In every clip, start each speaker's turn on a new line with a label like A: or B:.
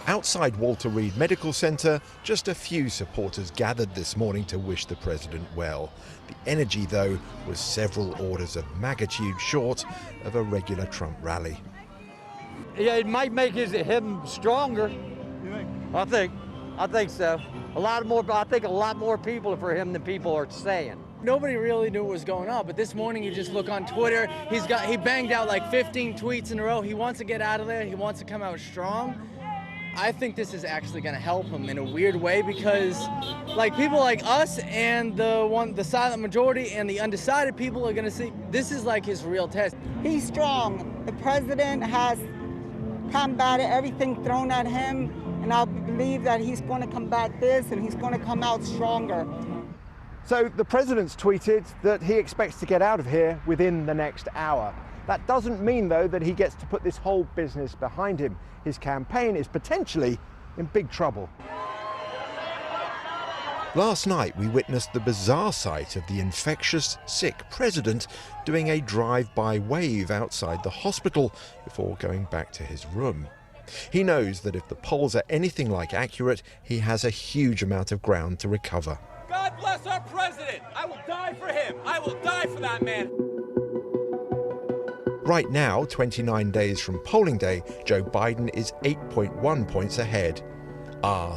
A: Outside Walter Reed Medical Centre, just a few supporters gathered this morning to wish the president well. The energy, though, was several orders of magnitude short of a regular Trump rally.
B: Yeah, it might make him stronger.
C: You think?
B: I think so. I think a lot more people for him than people are saying.
D: Nobody really knew what was going on, but this morning you just look on Twitter, he banged out like 15 tweets in a row. He wants to get out of there. He wants to come out strong. I think this is actually going to help him in a weird way because like people like us and the silent majority and the undecided people are going to see this is like his real test.
E: He's strong. The president has combated everything thrown at him, and I believe that he's going to combat this and he's going to come out stronger.
F: So the president's tweeted that he expects to get out of here within the next hour. That doesn't mean, though, that he gets to put this whole business behind him. His campaign is potentially in big trouble.
A: Last night we witnessed the bizarre sight of the infectious, sick president doing a drive-by wave outside the hospital before going back to his room. He knows that if the polls are anything like accurate, he has a huge amount of ground to recover.
G: God bless our president. I will die for him. I will die for that man.
A: Right now, 29 days from polling day, Joe Biden is 8.1 points ahead.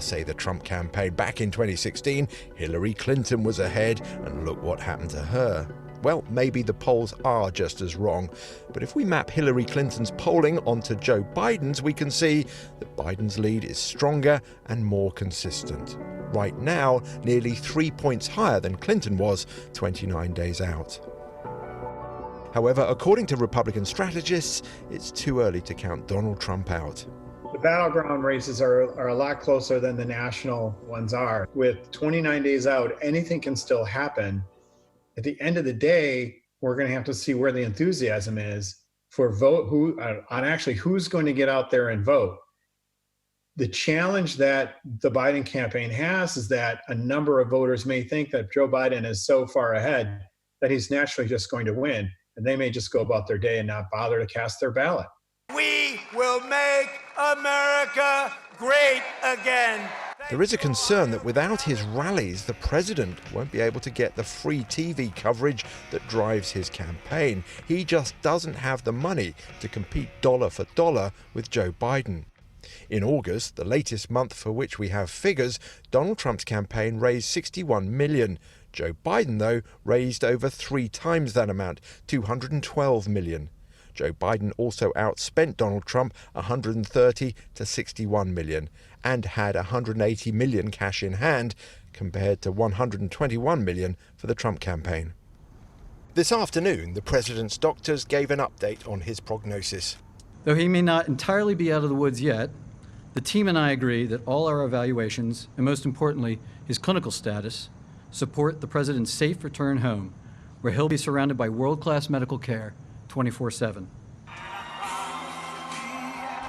A: Say the Trump campaign. Back in 2016, Hillary Clinton was ahead, and look what happened to her. Well, maybe the polls are just as wrong, but if we map Hillary Clinton's polling onto Joe Biden's, we can see that Biden's lead is stronger and more consistent. Right now, nearly 3 points higher than Clinton was 29 days out. However, according to Republican strategists, it's too early to count Donald Trump out.
H: The battleground races are a lot closer than the national ones are. With 29 days out, anything can still happen. At the end of the day, we're going to have to see where the enthusiasm is for who's going to get out there and vote. The challenge that the Biden campaign has is that a number of voters may think that Joe Biden is so far ahead that he's naturally just going to win, and they may just go about their day and not bother to cast their ballot.
G: We will make America great again.
A: There is a concern that without his rallies, the president won't be able to get the free TV coverage that drives his campaign. He just doesn't have the money to compete dollar for dollar with Joe Biden. In August, the latest month for which we have figures, Donald Trump's campaign raised $61 million. Joe Biden, though, raised over 3 times that amount, $212 million. Joe Biden also outspent Donald Trump $130 to $61 million and had $180 million cash in hand compared to $121 million for the Trump campaign. This afternoon, the president's doctors gave an update on his prognosis.
I: Though he may not entirely be out of the woods yet, the team and I agree that all our evaluations, and most importantly, his clinical status, support the president's safe return home, where he'll be surrounded by world-class medical care 24/7.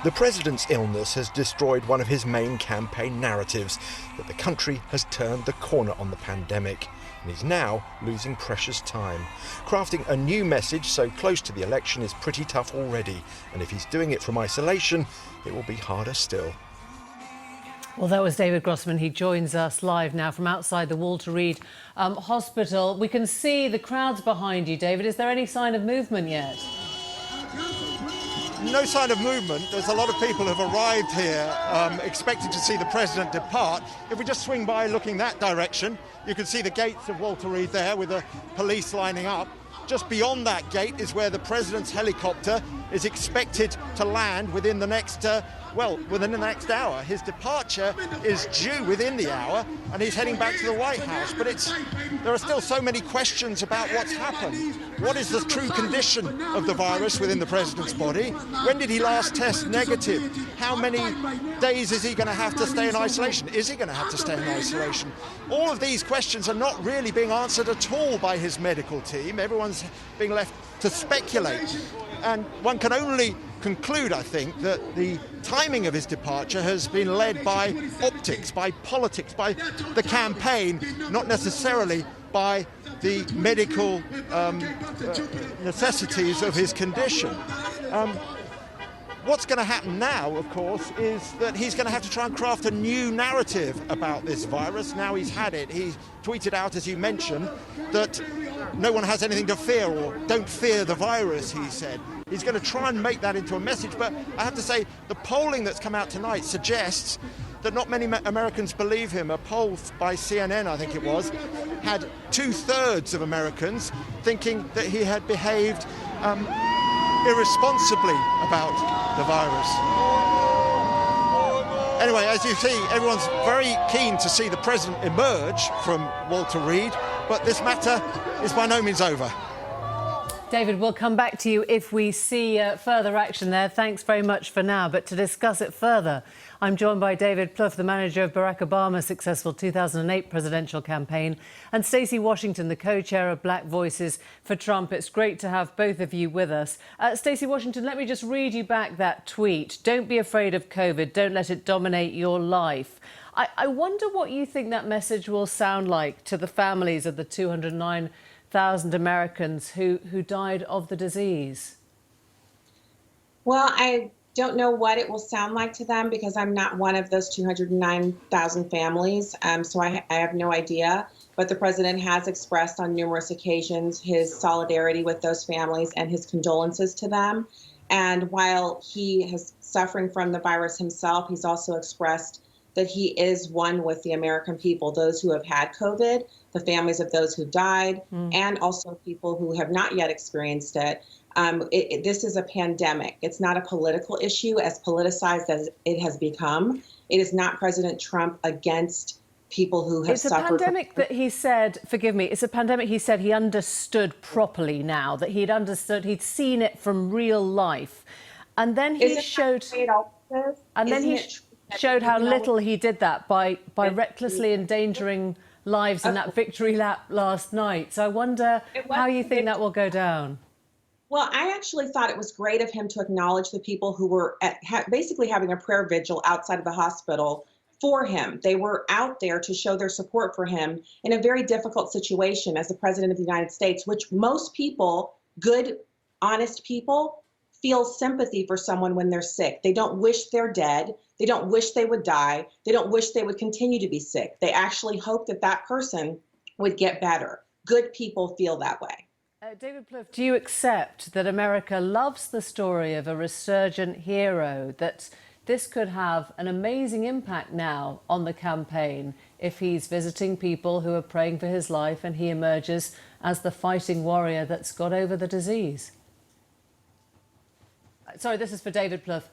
A: The president's illness has destroyed one of his main campaign narratives, that the country has turned the corner on the pandemic and is now losing precious time. Crafting a new message so close to the election is pretty tough already, and if he's doing it from isolation, it will be harder still.
J: Well, that was David Grossman. He joins us live now from outside the Walter Reed Hospital. We can see the crowds behind you, David. Is there any sign of movement yet?
C: No sign of movement. There's a lot of people who have arrived here expecting to see the president depart. If we just swing by looking that direction, you can see the gates of Walter Reed there with the police lining up. Just beyond that gate is where the president's helicopter is expected to land within the next hour. His departure is due within the hour, and he's heading back to the White House. But there are still so many questions about what's happened. What is the true condition of the virus within the president's body? When did he last test negative? How many days is he going to have to stay in isolation? Is he going to have to stay in isolation? All of these questions are not really being answered at all by his medical team. Everyone's being left to speculate. And one can only conclude, I think, that the timing of his departure has been led by optics, by politics, by the campaign, not necessarily by the medical necessities of his condition. What's going to happen now, of course, is that he's going to have to try and craft a new narrative about this virus. Now he's had it. He tweeted out, as you mentioned, that no one has anything to fear, or don't fear the virus, he said. He's going to try and make that into a message. But I have to say, the polling that's come out tonight suggests that not many Americans believe him. A poll by CNN, I think it was, had 2/3 of Americans thinking that he had behaved irresponsibly about the virus. Anyway, as you see, everyone's very keen to see the president emerge from Walter Reed, but this matter is by no means over.
J: David, we'll come back to you if we see further action there. Thanks very much for now. But to discuss it further, I'm joined by David Plouffe, the manager of Barack Obama's successful 2008 presidential campaign, and Stacey Washington, the co-chair of Black Voices for Trump. It's great to have both of you with us. Stacey Washington, let me just read you back that tweet. Don't be afraid of COVID. Don't let it dominate your life. I wonder what you think that message will sound like to the families of the 209,000 Americans who died of the disease.
K: Well, I don't know what it will sound like to them because I'm not one of those 209,000 families, so I have no idea. But the president has expressed on numerous occasions his solidarity with those families and his condolences to them. And while he is suffering from the virus himself, he's also expressed that he is one with the American people, those who have had COVID, the families of those who died, and also people who have not yet experienced it. This is a pandemic. It's not a political issue, as politicized as it has become. It is not President Trump against people who have suffered. It's a pandemic
J: that he said, forgive me, it's a pandemic he said he understood properly now, that he'd understood, he'd seen it from real life. And then he showed... And then he showed how little he did that by recklessly endangering lives in that victory lap last night. So I wonder how you think that will go down.
K: Well, I actually thought it was great of him to acknowledge the people who were basically having a prayer vigil outside of the hospital for him. They were out there to show their support for him in a very difficult situation as the president of the United States, which most people, good, honest people, feel sympathy for someone when they're sick. They don't wish they're dead. They don't wish they would die. They don't wish they would continue to be sick. They actually hope that that person would get better. Good people feel that way.
J: David Plouffe, do you accept that America loves the story of a resurgent hero, that this could have an amazing impact now on the campaign if he's visiting people who are praying for his life and he emerges as the fighting warrior that's got over the disease? Sorry, this is for David Plouffe.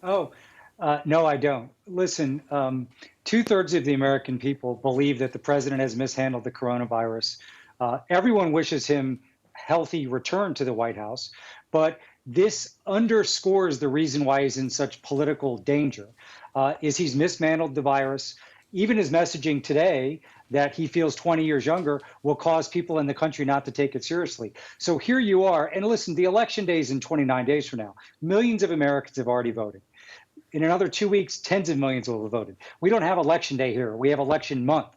L: No, I don't. Listen, 2/3 of the American people believe that the president has mishandled the coronavirus. Everyone wishes him healthy return to the White House, but this underscores the reason why he's in such political danger, is he's mishandled the virus. Even his messaging today that he feels 20 years younger will cause people in the country not to take it seriously. So here you are. And listen, the election day is in 29 days from now. Millions of Americans have already voted. In another 2 weeks, tens of millions will have voted. We don't have election day here. We have election month.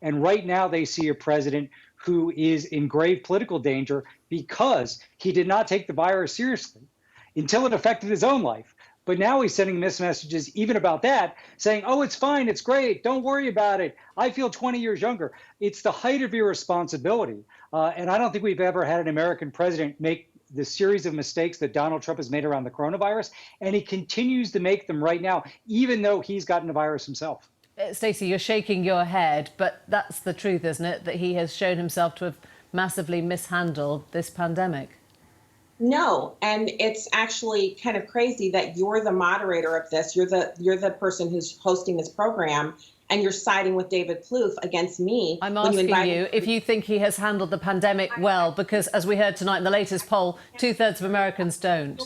L: And right now they see a president who is in grave political danger because he did not take the virus seriously until it affected his own life. But now he's sending mixed messages even about that, saying, oh, it's fine, it's great, don't worry about it. I feel 20 years younger. It's the height of irresponsibility. And I don't think we've ever had an American president make the series of mistakes that Donald Trump has made around the coronavirus. And he continues to make them right now, even though he's gotten the virus himself.
J: Stacey, you're shaking your head, but that's the truth, isn't it? That he has shown himself to have massively mishandled this pandemic.
K: No, and it's actually kind of crazy that you're the moderator of this. You're the person who's hosting this program, and you're siding with David Plouffe against me.
J: I'm asking you if you think he has handled the pandemic well, because as we heard tonight in the latest poll, 2/3 of Americans don't.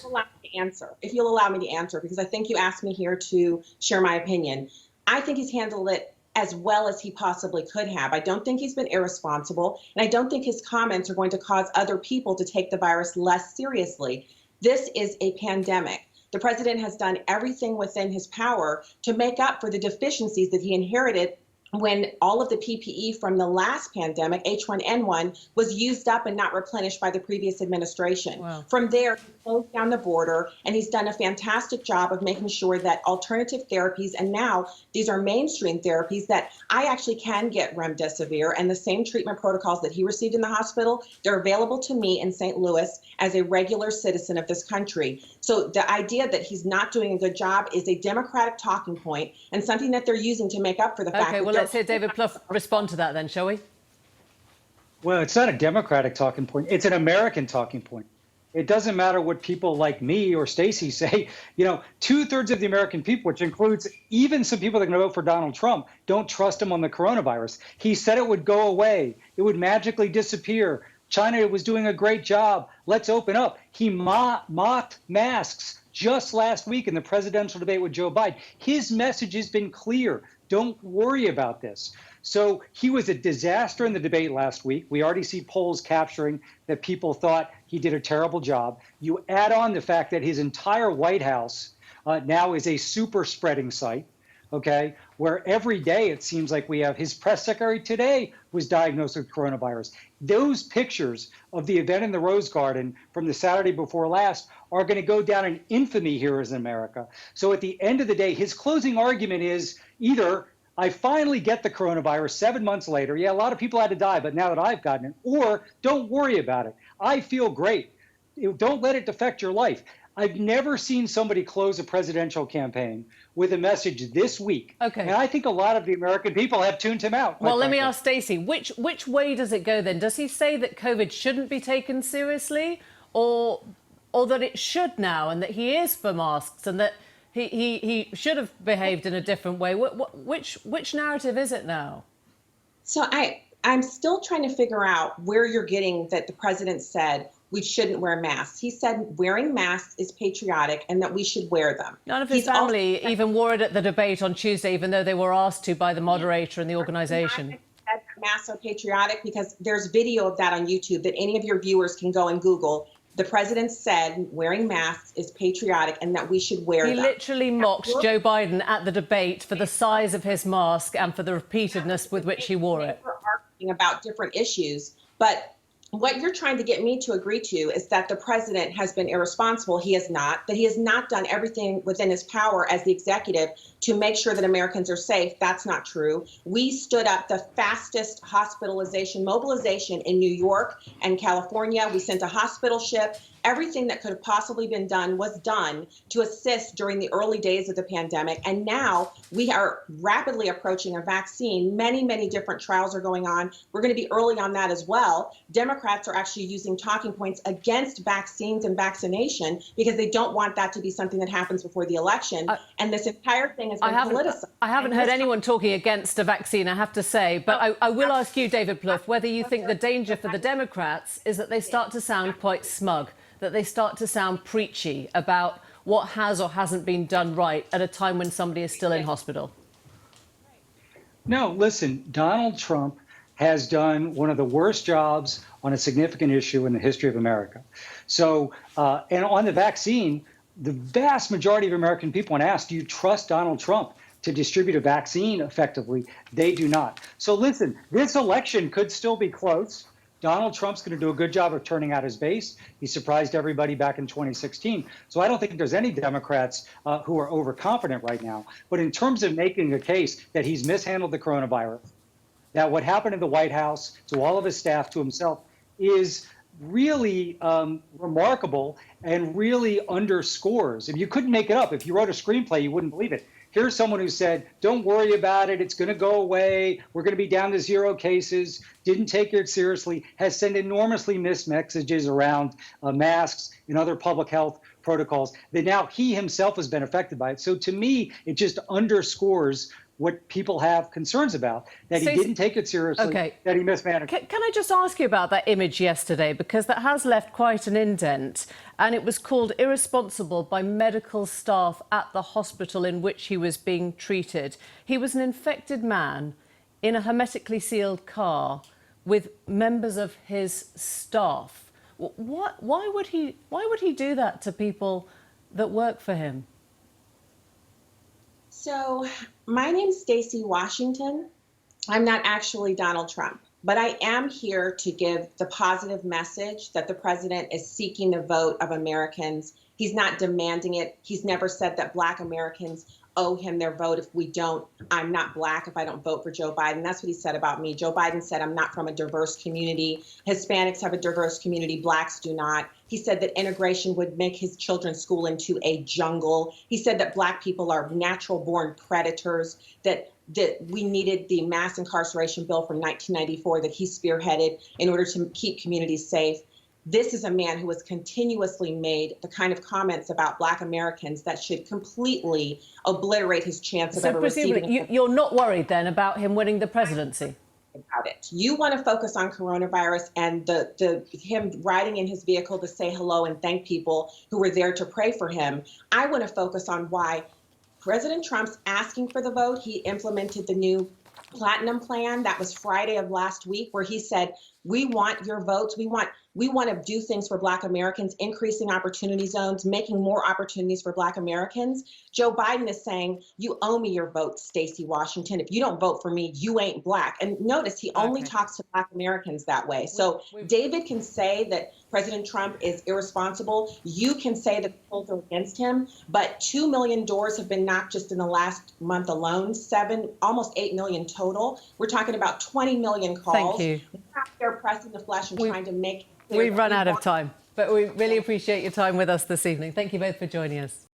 K: If you'll allow me to answer, because I think you asked me here to share my opinion. I think he's handled it as well as he possibly could have. I don't think he's been irresponsible, and I don't think his comments are going to cause other people to take the virus less seriously. This is a pandemic. The president has done everything within his power to make up for the deficiencies that he inherited when all of the PPE from the last pandemic, H1N1, was used up and not replenished by the previous administration.
J: Wow.
K: From there, he closed down the border, and he's done a fantastic job of making sure that alternative therapies, and now these are mainstream therapies, that I actually can get remdesivir, and the same treatment protocols that he received in the hospital, they're available to me in St. Louis as a regular citizen of this country. So the idea that he's not doing a good job is a Democratic talking point and something that they're using to make up for the fact that
J: let's hear David Plouffe respond to that then, shall we?
L: Well, it's not a Democratic talking point. It's an American talking point. It doesn't matter what people like me or Stacey say. You know, 2/3 of the American people, which includes even some people that are going to vote for Donald Trump, don't trust him on the coronavirus. He said it would go away. It would magically disappear. China was doing a great job. Let's open up. He mocked masks just last week in the presidential debate with Joe Biden. His message has been clear. Don't worry about this. So he was a disaster in the debate last week. We already see polls capturing that people thought he did a terrible job. You add on the fact that his entire White House now is a super spreading site, okay, where every day it seems like we have his press secretary today was diagnosed with coronavirus. Those pictures of the event in the Rose Garden from the Saturday before last are going to go down in infamy here in America. So at the end of the day, his closing argument is either I finally get the coronavirus 7 months later. Yeah, a lot of people had to die, but now that I've gotten it, or don't worry about it. I feel great. Don't let it affect your life. I've never seen somebody close a presidential campaign with a message this weak.
J: Okay.
L: And I think a lot of the American people have tuned him out.
J: Well, let me ask Stacey, which way does it go then? Does he say that COVID shouldn't be taken seriously, or that it should now, and that he is for masks, and that he should have behaved in a different way? Which narrative is it now?
K: So I'm still trying to figure out where you're getting that the president said we shouldn't wear masks. He said wearing masks is patriotic and that we should wear them.
J: None of his family even wore it at the debate on Tuesday, even though they were asked to by the moderator and the organisation.
K: Masks are patriotic because there's video of that on YouTube that any of your viewers can go and Google. The president said wearing masks is patriotic and that we should wear them.
J: He literally mocked Joe Biden at the debate for the size of his mask and for the repeatedness with which he wore it.
K: We're arguing about different issues, but what you're trying to get me to agree to is that the president has been irresponsible. He has not. That he has not done everything within his power as the executive to make sure that Americans are safe. That's not true. We stood up the fastest hospitalization mobilization in New York and California. We sent a hospital ship. Everything that could have possibly been done was done to assist during the early days of the pandemic. And now we are rapidly approaching a vaccine. Many, many different trials are going on. We're going to be early on that as well. Democrats are actually using talking points against vaccines and vaccination because they don't want that to be something that happens before the election. And this entire thing has been politicized.
J: I haven't heard anyone talking against a vaccine, I have to say. But I will ask you, David Plouffe, whether you think the danger for the Democrats is that they start to sound quite smug, that they start to sound preachy about what has or hasn't been done right at a time when somebody is still in hospital.
L: No, listen, Donald Trump has done one of the worst jobs on a significant issue in the history of America. So, and on the vaccine, the vast majority of American people, when asked, do you trust Donald Trump to distribute a vaccine effectively? They do not. So listen, this election could still be close. Donald Trump's going to do a good job of turning out his base. He surprised everybody back in 2016. So I don't think there's any Democrats who are overconfident right now. But in terms of making a case that he's mishandled the coronavirus, that what happened in the White House to all of his staff, to himself, is really remarkable and really underscores. If you couldn't make it up, if you wrote a screenplay, you wouldn't believe it. Here's someone who said, don't worry about it. It's going to go away. We're going to be down to 0 cases. Didn't take it seriously. Has sent enormously mixed messages around masks and other public health protocols that now he himself has been affected by it. So to me, it just underscores what people have concerns about, that he didn't take it seriously, that he mismanaged.
J: Can I just ask you about that image yesterday, because that has left quite an indent, and it was called irresponsible by medical staff at the hospital in which he was being treated. He was an infected man in a hermetically sealed car with members of his staff. Why would he do that to people that work for him?
K: So my name's Stacey Washington. I'm not actually Donald Trump, but I am here to give the positive message that the president is seeking the vote of Americans. He's not demanding it. He's never said that Black Americans owe him their vote. If we don't, I'm not Black if I don't vote for Joe Biden. That's what he said about me. Joe Biden said I'm not from a diverse community. Hispanics have a diverse community. Blacks do not. He said that integration would make his children's school into a jungle. He said that Black people are natural born predators, that we needed the mass incarceration bill from 1994 that he spearheaded in order to keep communities safe. This is a man who has continuously made the kind of comments about Black Americans that should completely obliterate his chance of ever receiving.
J: So presumably, you're not worried then about him winning the presidency?
K: About it. You want to focus on coronavirus and him riding in his vehicle to say hello and thank people who were there to pray for him. I want to focus on why President Trump's asking for the vote. He implemented the new Platinum Plan. That was Friday of last week, where he said, we want your votes. We want to do things for Black Americans, increasing opportunity zones, making more opportunities for Black Americans. Joe Biden is saying, you owe me your vote, Stacey Washington. If you don't vote for me, you ain't Black. And notice he only talks to Black Americans that way. So David can say that President Trump is irresponsible. You can say that the polls are against him, but 2 million doors have been knocked just in the last month alone, almost 8 million total. We're talking about 20 million calls.
J: Thank you.
K: We're out there pressing the flesh and trying to make
J: We've run out of time, but we really appreciate your time with us this evening. Thank you both for joining us.